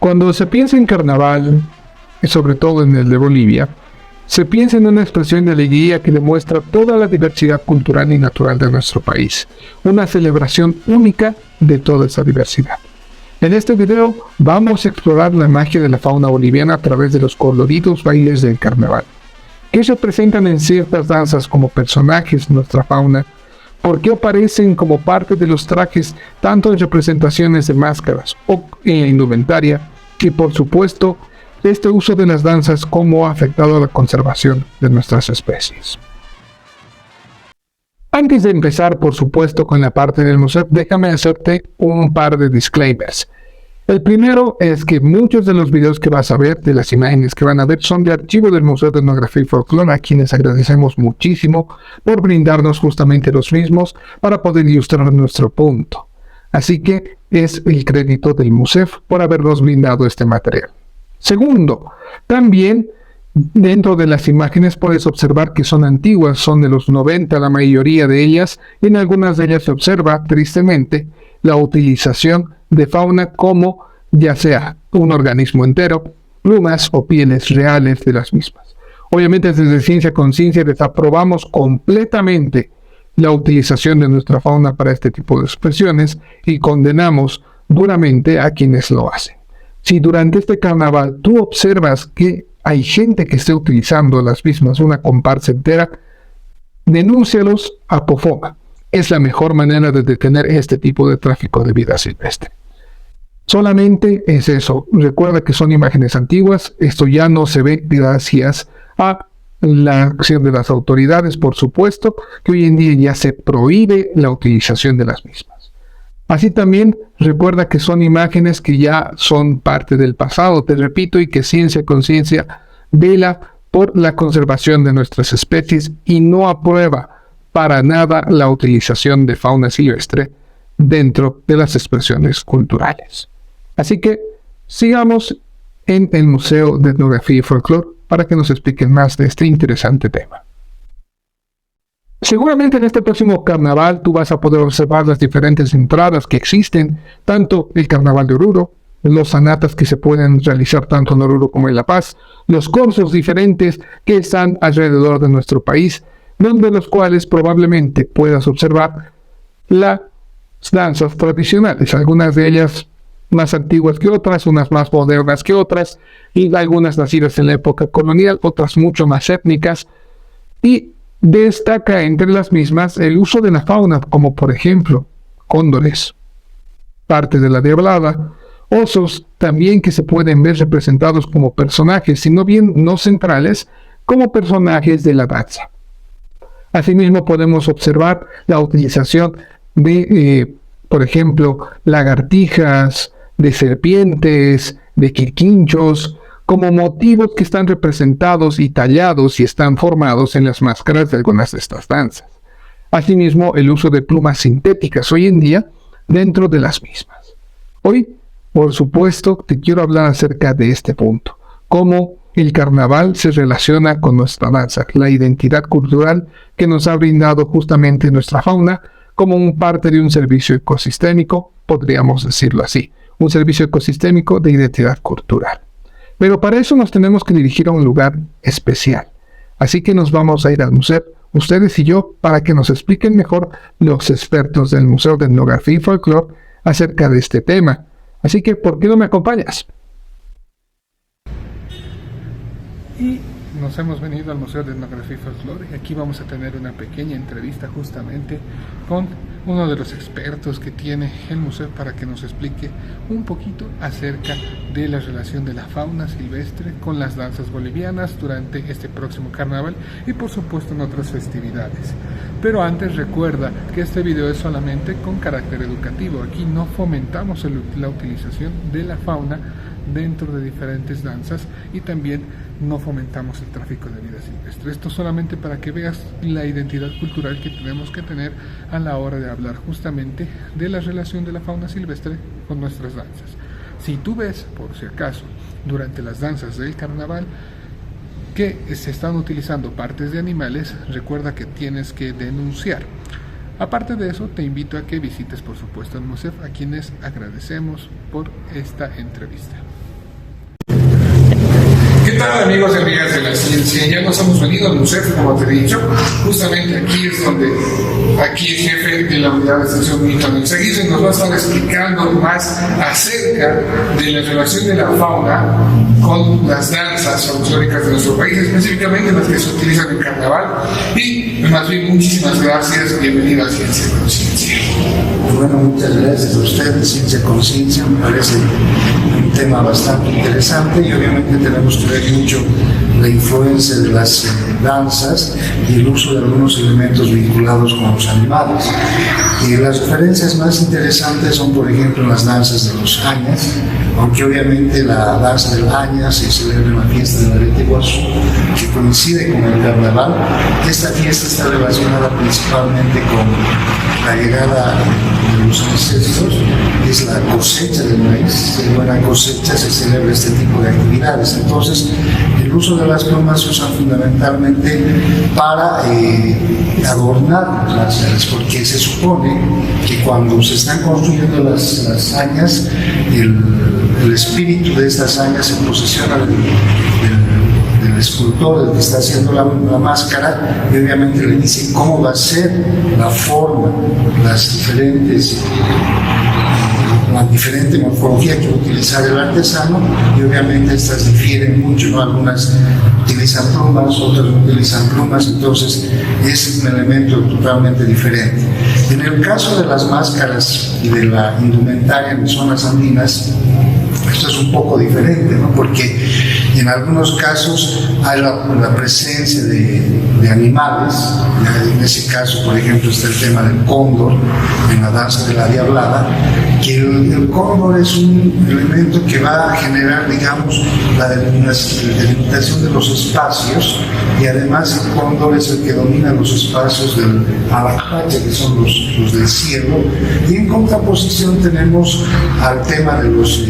Cuando se piensa en carnaval, y sobre todo en el de Bolivia, se piensa en una expresión de alegría que demuestra toda la diversidad cultural y natural de nuestro país, una celebración única de toda esa diversidad. En este video vamos a explorar la magia de la fauna boliviana a través de los coloridos bailes del carnaval, que se presentan en ciertas danzas como personajes de nuestra fauna, por qué aparecen como parte de los trajes tanto en representaciones de máscaras o en indumentaria, y por supuesto este uso de las danzas cómo ha afectado a la conservación de nuestras especies. Antes de empezar, por supuesto, con la parte del museo, déjame hacerte un par de disclaimers. El primero es que muchos de los videos que vas a ver, de las imágenes que van a ver, son de archivo del Museo de Etnografía y Folclore, a quienes agradecemos muchísimo por brindarnos justamente los mismos para poder ilustrar nuestro punto. Así que es el crédito del museo por habernos brindado este material. Segundo, también dentro de las imágenes puedes observar que son antiguas, son de los 90 la mayoría de ellas, y en algunas de ellas se observa, tristemente, la utilización de fauna como ya sea un organismo entero, plumas o pieles reales de las mismas. Obviamente desde Ciencia Conciencia desaprobamos completamente la utilización de nuestra fauna para este tipo de expresiones y condenamos duramente a quienes lo hacen. Si durante este carnaval tú observas que hay gente que esté utilizando las mismas, una comparsa entera, denúncialos a POFOMA. Es la mejor manera de detener este tipo de tráfico de vida silvestre. Solamente es eso. Recuerda que son imágenes antiguas. Esto ya no se ve gracias a la acción de las autoridades, por supuesto, que hoy en día ya se prohíbe la utilización de las mismas. Así también recuerda que son imágenes que ya son parte del pasado, te repito, y que Ciencia Conciencia vela por la conservación de nuestras especies y no aprueba para nada la utilización de fauna silvestre dentro de las expresiones culturales. Así que sigamos en el Museo de Etnografía y Folclore para que nos expliquen más de este interesante tema. Seguramente en este próximo carnaval tú vas a poder observar las diferentes entradas que existen, tanto el carnaval de Oruro, los sanatas que se pueden realizar tanto en Oruro como en La Paz, los cursos diferentes que están alrededor de nuestro país, donde los cuales probablemente puedas observar las danzas tradicionales, algunas de ellas más antiguas que otras, unas más modernas que otras, y algunas nacidas en la época colonial, otras mucho más étnicas, y destaca entre las mismas el uso de la fauna, como por ejemplo cóndores, parte de la diablada, osos también que se pueden ver representados como personajes, sino bien no centrales, como personajes de la danza. Asimismo podemos observar la utilización de, por ejemplo, lagartijas, de serpientes, de quirquinchos, como motivos que están representados y tallados y están formados en las máscaras de algunas de estas danzas. Asimismo, el uso de plumas sintéticas hoy en día dentro de las mismas. Hoy, por supuesto, te quiero hablar acerca de este punto, cómo el carnaval se relaciona con nuestra danza, la identidad cultural que nos ha brindado justamente nuestra fauna como parte de un servicio ecosistémico, podríamos decirlo así, un servicio ecosistémico de identidad cultural. Pero para eso nos tenemos que dirigir a un lugar especial. Así que nos vamos a ir al museo, ustedes y yo, para que nos expliquen mejor los expertos del Museo de Etnografía y Folclore acerca de este tema. Así que, ¿por qué no me acompañas? Y nos hemos venido al Museo de Etnografía y Folclore y aquí vamos a tener una pequeña entrevista justamente con uno de los expertos que tiene el museo para que nos explique un poquito acerca de la relación de la fauna silvestre con las danzas bolivianas durante este próximo carnaval y por supuesto en otras festividades. Pero antes recuerda que este video es solamente con carácter educativo. Aquí no fomentamos la utilización de la fauna dentro de diferentes danzas y también no fomentamos el tráfico de vida silvestre. Esto solamente para que veas la identidad cultural que tenemos que tener a la hora de hablar justamente de la relación de la fauna silvestre con nuestras danzas. Si tú ves, por si acaso, durante las danzas del carnaval que se están utilizando partes de animales, recuerda que tienes que denunciar. Aparte de eso, te invito a que visites, por supuesto, el museo, a quienes agradecemos por esta entrevista. ¿Qué tal, amigos y amigas de la ciencia? Ya nos hemos venido al museo, como te he dicho. Justamente aquí es donde, aquí el jefe de la unidad de extensión Milton Izaguirre nos va a estar explicando más acerca de la relación de la fauna con las danzas folclóricas de nuestro país, específicamente las que se utilizan en carnaval. Y más bien, muchísimas gracias. Bienvenido a Ciencia y Conciencia. Bueno, muchas gracias a ustedes. Ciencia y Conciencia me parece un tema bastante interesante y obviamente tenemos que ver mucho la influencia de las danzas y el uso de algunos elementos vinculados con los animales. Y las referencias más interesantes son, por ejemplo, las danzas de los Añas, aunque obviamente la danza del Aña se celebra en la fiesta del Arete Guazú, que coincide con el carnaval. Esta fiesta está relacionada principalmente con la llegada de los ancestros, es la cosecha del maíz. De buena cosecha se celebra este tipo de actividades. Entonces, el uso de las plumas se usa fundamentalmente para adornar las áreas, porque se supone que cuando se están construyendo las añas, el espíritu de estas añas se posesiona del escultor, del que está haciendo la máscara, y obviamente le dicen cómo va a ser la forma, la diferente morfología que va a utilizar el artesano, y obviamente estas difieren mucho, ¿no? Algunas utilizan plumas, otras no utilizan plumas, entonces es un elemento totalmente diferente. En el caso de las máscaras y de la indumentaria en zonas andinas, esto es un poco diferente, ¿no? Porque en algunos casos hay la presencia de animales. En ese caso, por ejemplo, está el tema del cóndor en la danza de la diablada, que el cóndor es un elemento que va a generar, digamos, la delimitación de los espacios, y además el cóndor es el que domina los espacios del alacache, que son los del cielo, y en contraposición tenemos al tema de los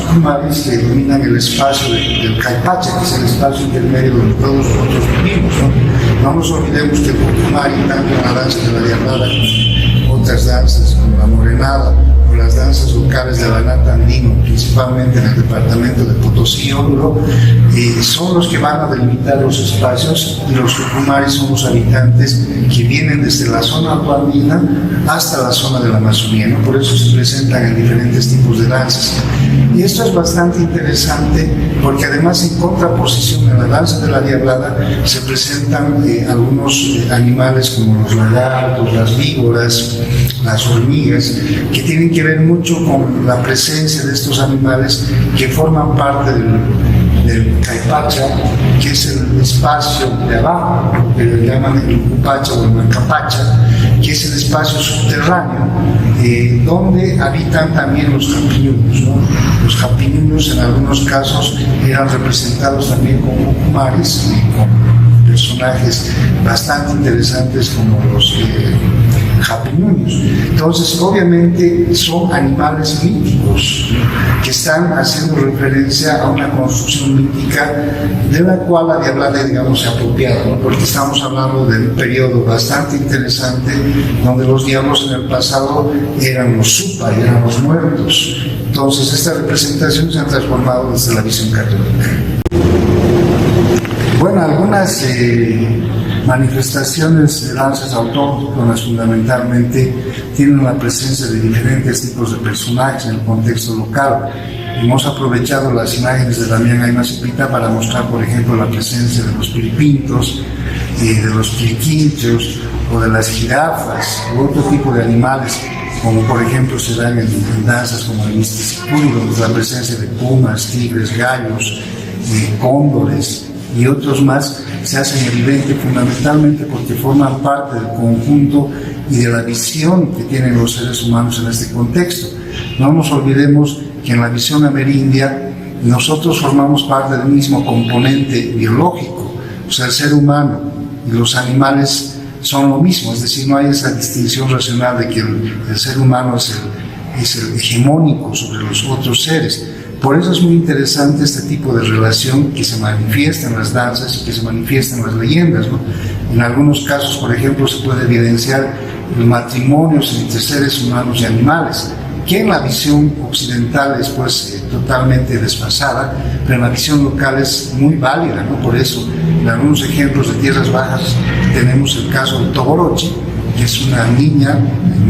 Ucumaris, que dominan el espacio del Caipacha, que es el espacio intermedio donde todos nosotros vivimos, ¿no? No nos olvidemos que el Ucumari, tanto en la danza de la diablada como otras danzas como la morenada o las danzas locales de la nata andino, principalmente en el departamento de Potosí y Oruro, son los que van a delimitar los espacios, y los Ucumaris son los habitantes que vienen desde la zona andina hasta la zona de la Amazonía, ¿no? Por eso se presentan en diferentes tipos de danzas. Y esto es bastante interesante porque además, en contraposición a la danza de la diablada, se presentan algunos animales como los lagartos, las víboras, las hormigas, que tienen que ver mucho con la presencia de estos animales que forman parte del Caipacha, que es el espacio de abajo, que le llaman el Ucupacha o el Mancapacha, que es el espacio subterráneo, donde habitan también los jampiñuños, ¿no? Los jampiñuños en algunos casos eran representados también como ucumaris, con personajes bastante interesantes como los jampiñuños. Entonces, obviamente, son animales míticos que están haciendo referencia a una construcción mítica de la cual la diablada, digamos, se ha apropiado, ¿no? Porque estamos hablando de un periodo bastante interesante donde los diablos en el pasado eran los supa, eran los muertos. Entonces, estas representaciones se han transformado desde la visión católica. Bueno, algunas manifestaciones de danzas autóctonas fundamentalmente tienen la presencia de diferentes tipos de personajes en el contexto local. Hemos aprovechado las imágenes de Damián Aymasipita para mostrar, por ejemplo, la presencia de los piripintos, de los quilquinchos o de las jirafas u otro tipo de animales, como por ejemplo se dan en danzas como el Mistipuri, donde la presencia de pumas, tigres, gallos, cóndores y otros más se hacen evidente fundamentalmente porque forman parte del conjunto y de la visión que tienen los seres humanos en este contexto. No nos olvidemos que en la visión amerindia nosotros formamos parte del mismo componente biológico, o sea, el ser humano y los animales son lo mismo, es decir, no hay esa distinción racional de que el ser humano es el hegemónico sobre los otros seres. Por eso es muy interesante este tipo de relación que se manifiesta en las danzas y que se manifiesta en las leyendas, ¿no? En algunos casos, por ejemplo, se puede evidenciar matrimonios entre seres humanos y animales. que en la visión occidental es pues totalmente desfasada, pero en la visión local es muy válida, ¿no? Por eso, en algunos ejemplos de tierras bajas tenemos el caso de Toborochi, que es una niña,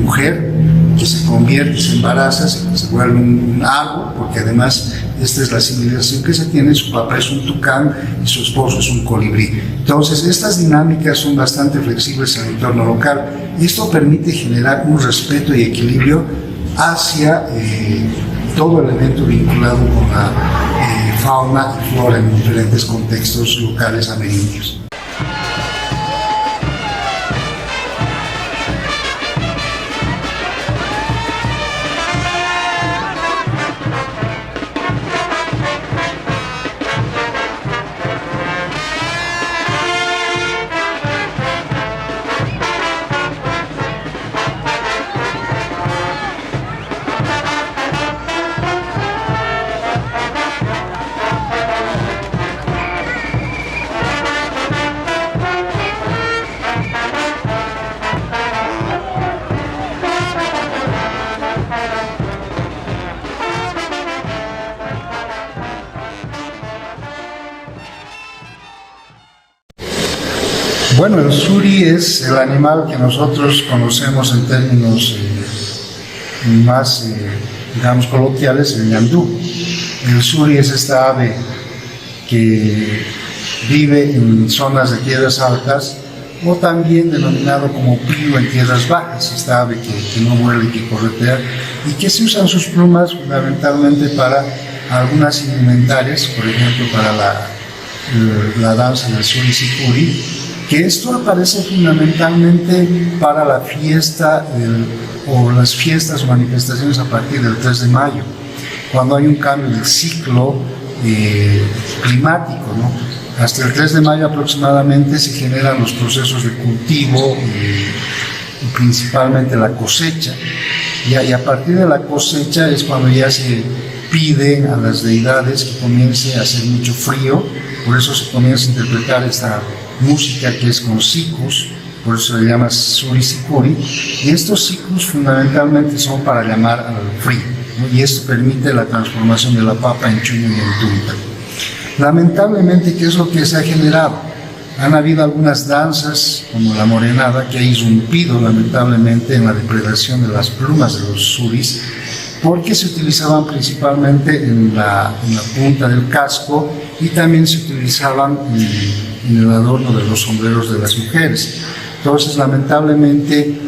mujer, que se convierte, se embaraza, se vuelve un árbol, porque además esta es la civilización que se tiene, su papá es un tucán y su esposo es un colibrí. Entonces, estas dinámicas son bastante flexibles en el entorno local y esto permite generar un respeto y equilibrio hacia todo elemento vinculado con la fauna y flora en diferentes contextos locales amerindios. Bueno, el suri es el animal que nosotros conocemos en términos más, digamos, coloquiales, el ñandú. El suri es esta ave que vive en zonas de tierras altas o también denominado como pío en tierras bajas, esta ave que no vuela y que corretea y que se usan sus plumas fundamentalmente para algunas indumentarias, por ejemplo para la danza del suri sicuri, que esto aparece fundamentalmente para la fiesta o las fiestas o manifestaciones a partir del 3 de mayo, cuando hay un cambio del ciclo climático, ¿no? Hasta el 3 de mayo aproximadamente se generan los procesos de cultivo, principalmente la cosecha, y a partir de la cosecha es cuando ya se piden a las deidades que comience a hacer mucho frío, por eso se comienza a interpretar esta música que es con sikus, por eso se llama suri sicuri, y estos sikus fundamentalmente son para llamar al frío, ¿no? Y esto permite la transformación de la papa en chuño y en tunta. Lamentablemente, ¿qué es lo que se ha generado? Han habido algunas danzas, como la morenada, que ha irrumpido lamentablemente en la depredación de las plumas de los suris, porque se utilizaban principalmente en la punta del casco y también se utilizaban en el adorno de los sombreros de las mujeres. Entonces, lamentablemente,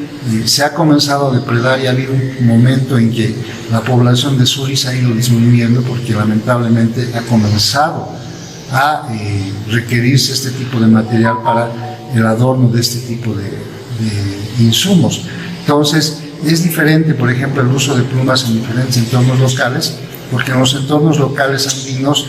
se ha comenzado a depredar y ha habido un momento en que la población de suris ha ido disminuyendo porque lamentablemente ha comenzado a requerirse este tipo de material para el adorno de este tipo de insumos. Entonces, es diferente, por ejemplo, el uso de plumas en diferentes entornos locales, porque en los entornos locales andinos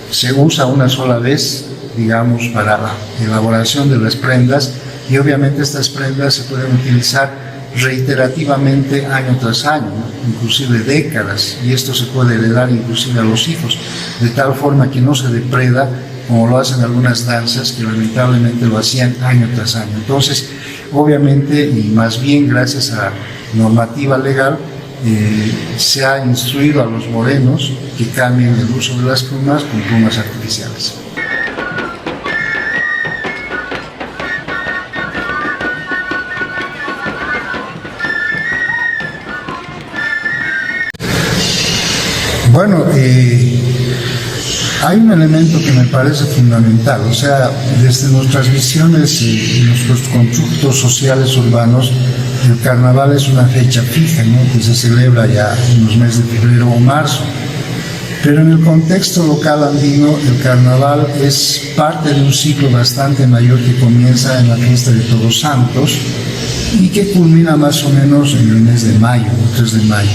se usa una sola vez, digamos, para la elaboración de las prendas, y obviamente estas prendas se pueden utilizar reiterativamente año tras año, ¿no? Inclusive décadas, y esto se puede heredar inclusive a los hijos, de tal forma que no se depreda como lo hacen algunas danzas que lamentablemente lo hacían año tras año. Entonces, obviamente, y más bien gracias a normativa legal, se ha instruido a los morenos que cambien el uso de las plumas con plumas artificiales. Bueno, hay un elemento que me parece fundamental, o sea, desde nuestras visiones y nuestros constructos sociales urbanos, el carnaval es una fecha fija, ¿no?, que se celebra ya en los meses de febrero o marzo. Pero en el contexto local andino, el carnaval es parte de un ciclo bastante mayor que comienza en la fiesta de Todos Santos y que culmina más o menos en el mes de mayo, el 3 de mayo.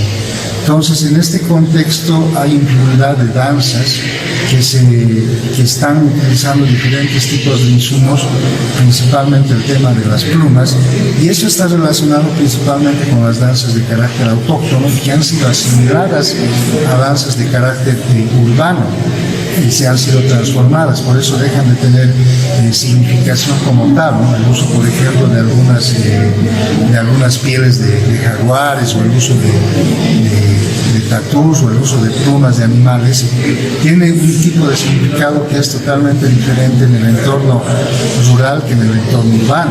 Entonces, en este contexto hay infinidad de danzas que están utilizando diferentes tipos de insumos, principalmente el tema de las plumas, y eso está relacionado principalmente con las danzas de carácter autóctono que han sido asimiladas a danzas de carácter urbano. se han sido transformadas, por eso dejan de tener significación como tal, ¿no? El uso, por ejemplo, de algunas pieles de jaguares, o el uso de tatús, o el uso de plumas de animales, tiene un tipo de significado que es totalmente diferente en el entorno rural que en el entorno urbano.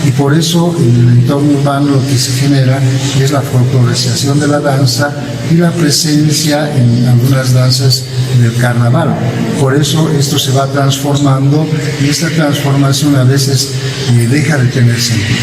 Y por eso en el entorno urbano lo que se genera es la folclorización de la danza y la presencia en algunas danzas del carnaval. Por eso esto se va transformando, y esta transformación a veces deja de tener sentido.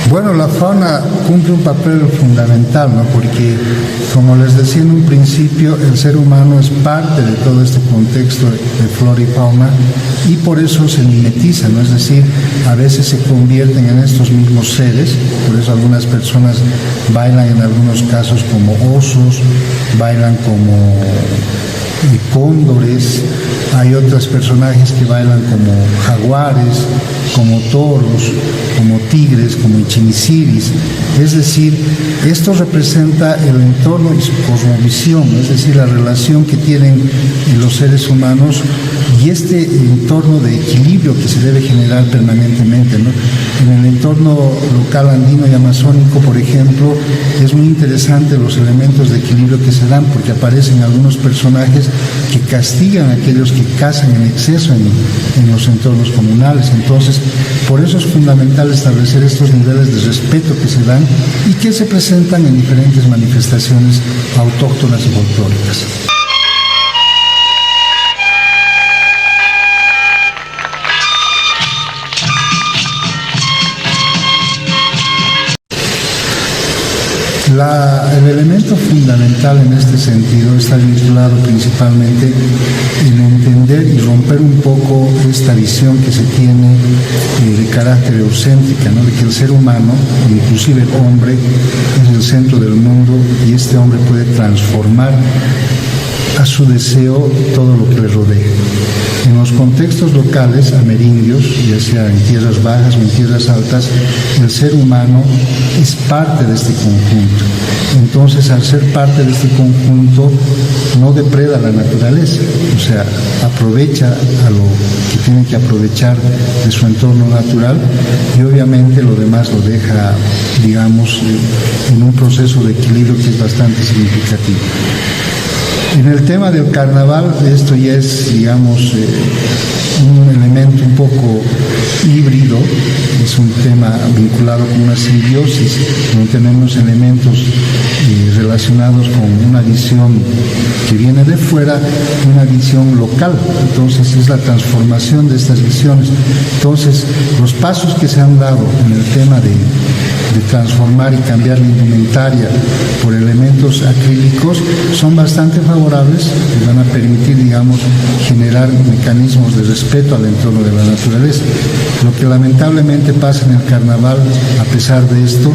Bueno, la fauna cumple un papel fundamental, ¿no? Porque, como les decía en un principio, el ser humano es parte de todo este contexto de flora y fauna, y por eso se mimetiza, ¿no? Es decir, a veces se convierten en estos mismos seres. Por eso algunas personas bailan en algunos casos como osos, bailan como cóndores, hay otros personajes que bailan como jaguares, como toros, como tigres, como ichimiciris. Es decir, esto representa el entorno y su cosmovisión, es decir, la relación que tienen los seres humanos y este entorno de equilibrio que se debe generar permanentemente, ¿no? En el entorno local andino y amazónico, por ejemplo, es muy interesante los elementos de equilibrio que se dan, porque aparecen algunos personajes que castigan a aquellos que cazan en exceso en los entornos comunales. Entonces, por eso es fundamental establecer estos niveles de respeto que se dan y que se presentan en diferentes manifestaciones autóctonas y folclóricas. El elemento fundamental en este sentido está vinculado principalmente en entender y romper un poco esta visión que se tiene de carácter eurocéntrica, ¿no? De que el ser humano, inclusive el hombre, es el centro del mundo y este hombre puede transformar a su deseo todo lo que le rodea. En los contextos locales amerindios, ya sea en tierras bajas o en tierras altas, el ser humano es parte de este conjunto. Entonces, al ser parte de este conjunto, no depreda la naturaleza, o sea, aprovecha a lo que tiene que aprovechar de su entorno natural, y obviamente lo demás lo deja, digamos, en un proceso de equilibrio que es bastante significativo. En el tema del carnaval, esto ya es, digamos, un elemento un poco híbrido, es un tema vinculado con una simbiosis, donde tenemos elementos relacionados con una visión que viene de fuera y una visión local. Entonces es la transformación de estas visiones. Entonces, los pasos que se han dado en el tema de transformar y cambiar la indumentaria por elementos acrílicos son bastante favorables y van a permitir, digamos, generar mecanismos de respeto al entorno de la naturaleza. Lo que lamentablemente pasa en el carnaval, a pesar de esto,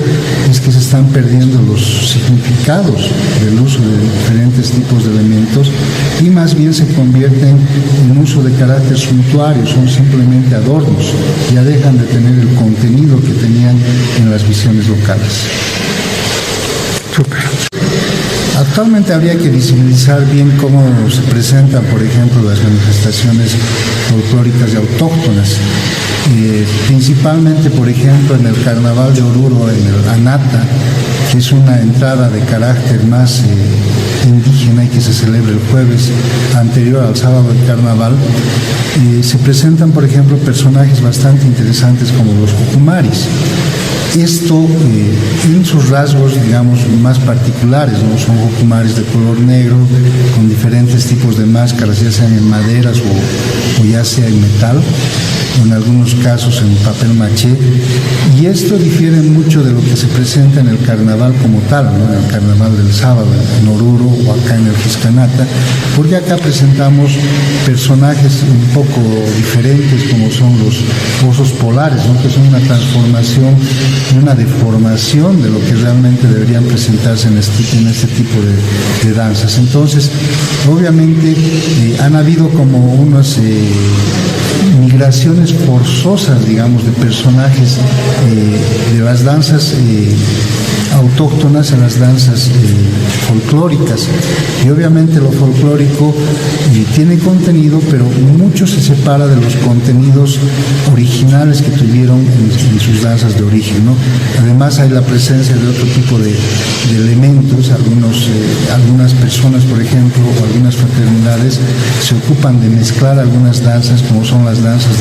es que se están perdiendo los significados del uso de diferentes tipos de elementos y más bien se convierten en uso de carácter suntuario, son simplemente adornos, ya dejan de tener el contenido que tenían en las visiones locales. Súper. Actualmente habría que visibilizar bien cómo se presentan, por ejemplo, las manifestaciones folclóricas y autóctonas. Principalmente, por ejemplo, en el Carnaval de Oruro, en el Anata, que es una entrada de carácter más indígena y que se celebra el jueves anterior al sábado del carnaval, se presentan, por ejemplo, personajes bastante interesantes como los cucumaris. Esto en sus rasgos, digamos, más particulares, ¿no? Son hokumaris de color negro, con diferentes tipos de máscaras, ya sean en maderas o ya sea en metal, o en algunos casos en papel maché, y esto difiere mucho de lo que se presenta en el carnaval como tal, ¿no? En el carnaval del sábado, en Oruro o acá en el Giscanata, porque acá presentamos personajes un poco diferentes, como son los osos polares, ¿no? Que son una transformación y una deformación de lo que realmente deberían presentarse en este tipo de danzas. Entonces, obviamente han habido como unas migraciones forzosas, digamos, de personajes de las danzas autóctonas a las danzas folclóricas, y obviamente lo folclórico tiene contenido, pero mucho se separa de los contenidos originales que tuvieron en sus danzas de origen, ¿no? Además hay la presencia de otro tipo de elementos. Algunas personas, por ejemplo, o algunas fraternidades se ocupan de mezclar algunas danzas, como son las danzas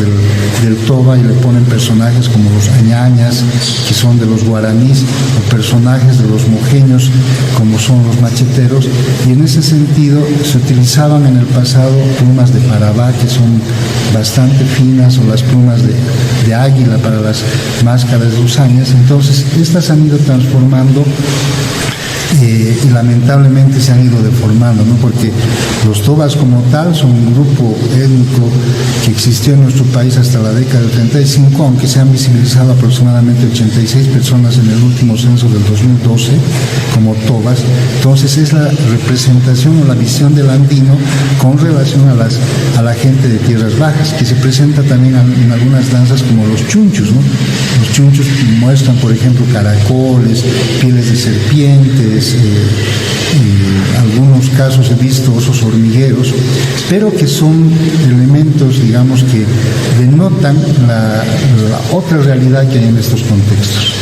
del toba, y le ponen personajes como los añañas, que son de los guaraníes, o personajes de los mojeños, como son los macheteros, y en ese sentido se utilizaban en el pasado plumas de parabá, que son bastante finas, o las plumas de águila para las máscaras de usañas. Entonces estas han ido transformando y lamentablemente se han ido deformando, ¿no? Porque los tobas como tal son un grupo étnico que existió en nuestro país hasta la década del 35, aunque se han visibilizado aproximadamente 86 personas en el último censo del 2012 como tobas. Entonces es la representación o la visión del andino con relación a la gente de tierras bajas, que se presenta también en algunas danzas como los chunchos, ¿no? Los chunchos muestran, por ejemplo, caracoles, pieles de serpientes, algunos casos he visto osos hormigueros, pero que son elementos, digamos, que denotan la otra realidad que hay en estos contextos.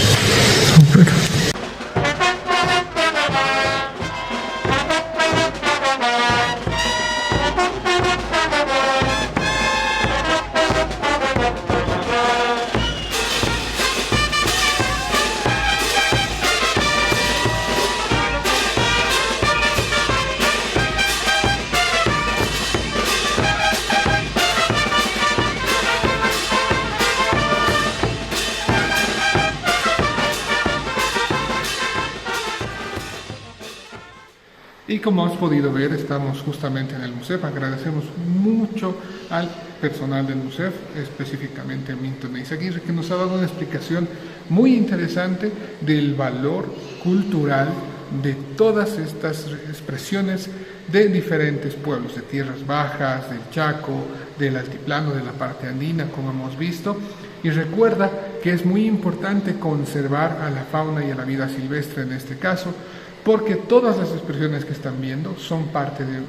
Y como has podido ver, estamos justamente en el MUSEF. Agradecemos mucho al personal del MUSEF, específicamente a Milton Eizaguirre, que nos ha dado una explicación muy interesante del valor cultural de todas estas expresiones de diferentes pueblos, de tierras bajas, del Chaco, del altiplano, de la parte andina, como hemos visto. Y recuerda que es muy importante conservar a la fauna y a la vida silvestre en este caso, porque todas las expresiones que están viendo son parte de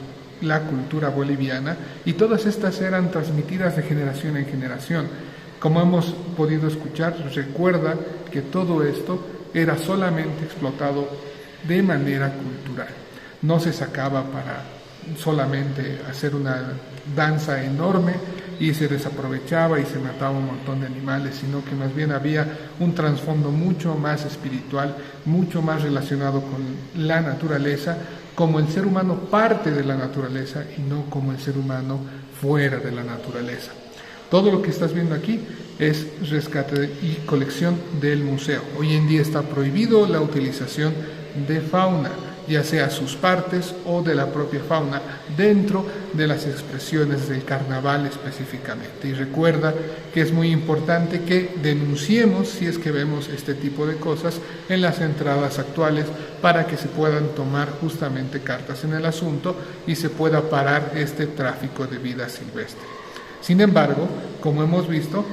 la cultura boliviana y todas estas eran transmitidas de generación en generación. Como hemos podido escuchar, recuerda que todo esto era solamente explotado de manera cultural. No se sacaba para solamente hacer una danza enorme y se desaprovechaba y se mataba un montón de animales, sino que más bien había un trasfondo mucho más espiritual, mucho más relacionado con la naturaleza, como el ser humano parte de la naturaleza y no como el ser humano fuera de la naturaleza. Todo lo que estás viendo aquí es rescate y colección del museo. Hoy en día está prohibido la utilización de fauna, ya sea sus partes o de la propia fauna, dentro de las expresiones del carnaval específicamente. Y recuerda que es muy importante que denunciemos si es que vemos este tipo de cosas en las entradas actuales, para que se puedan tomar justamente cartas en el asunto y se pueda parar este tráfico de vida silvestre. Sin embargo, como hemos visto,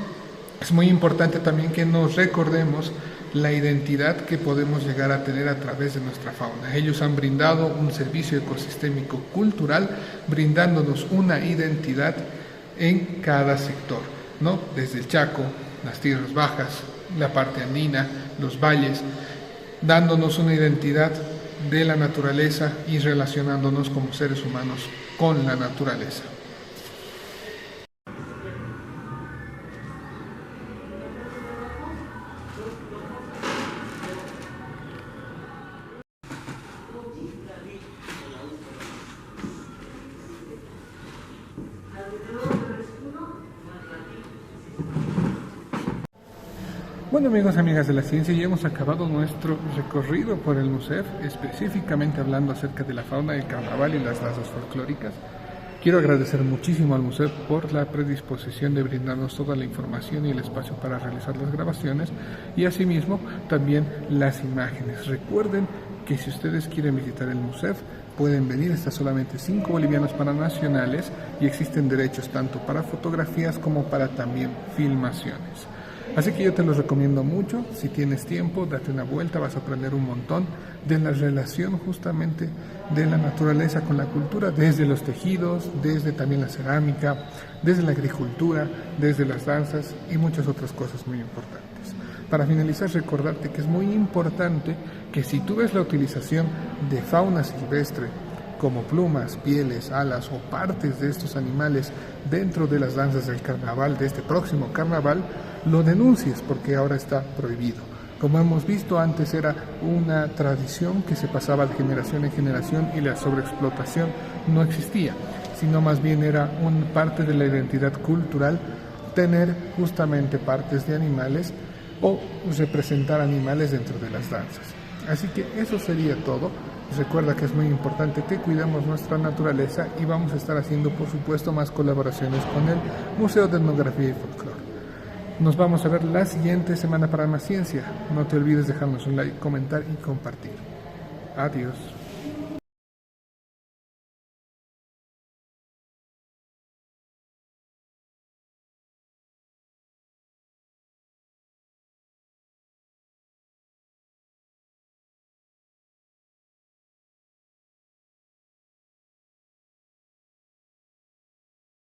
es muy importante también que nos recordemos la identidad que podemos llegar a tener a través de nuestra fauna. Ellos han brindado un servicio ecosistémico cultural, brindándonos una identidad en cada sector, ¿no? Desde el Chaco, las tierras bajas, la parte andina, los valles, dándonos una identidad de la naturaleza y relacionándonos como seres humanos con la naturaleza. Bueno amigos, amigas de la ciencia, ya hemos acabado nuestro recorrido por el MUSEF, específicamente hablando acerca de la fauna del carnaval y las danzas folclóricas. Quiero agradecer muchísimo al MUSEF por la predisposición de brindarnos toda la información y el espacio para realizar las grabaciones y asimismo también las imágenes. Recuerden que si ustedes quieren visitar el MUSEF pueden venir, está solamente 5 bolivianos para nacionales y existen derechos tanto para fotografías como para también filmaciones. Así que yo te los recomiendo mucho, si tienes tiempo, date una vuelta, vas a aprender un montón de la relación justamente de la naturaleza con la cultura, desde los tejidos, desde también la cerámica, desde la agricultura, desde las danzas y muchas otras cosas muy importantes. Para finalizar, recordarte que es muy importante que si tú ves la utilización de fauna silvestre, como plumas, pieles, alas o partes de estos animales dentro de las danzas del carnaval, de este próximo carnaval, lo denuncies porque ahora está prohibido. Como hemos visto, antes era una tradición que se pasaba de generación en generación y la sobreexplotación no existía, sino más bien era una parte de la identidad cultural tener justamente partes de animales o representar animales dentro de las danzas. Así que eso sería todo. Recuerda que es muy importante que cuidemos nuestra naturaleza y vamos a estar haciendo, por supuesto, más colaboraciones con el Museo de Etnografía y Folclore. Nos vamos a ver la siguiente semana para más ciencia. No te olvides dejarnos un like, comentar y compartir. Adiós.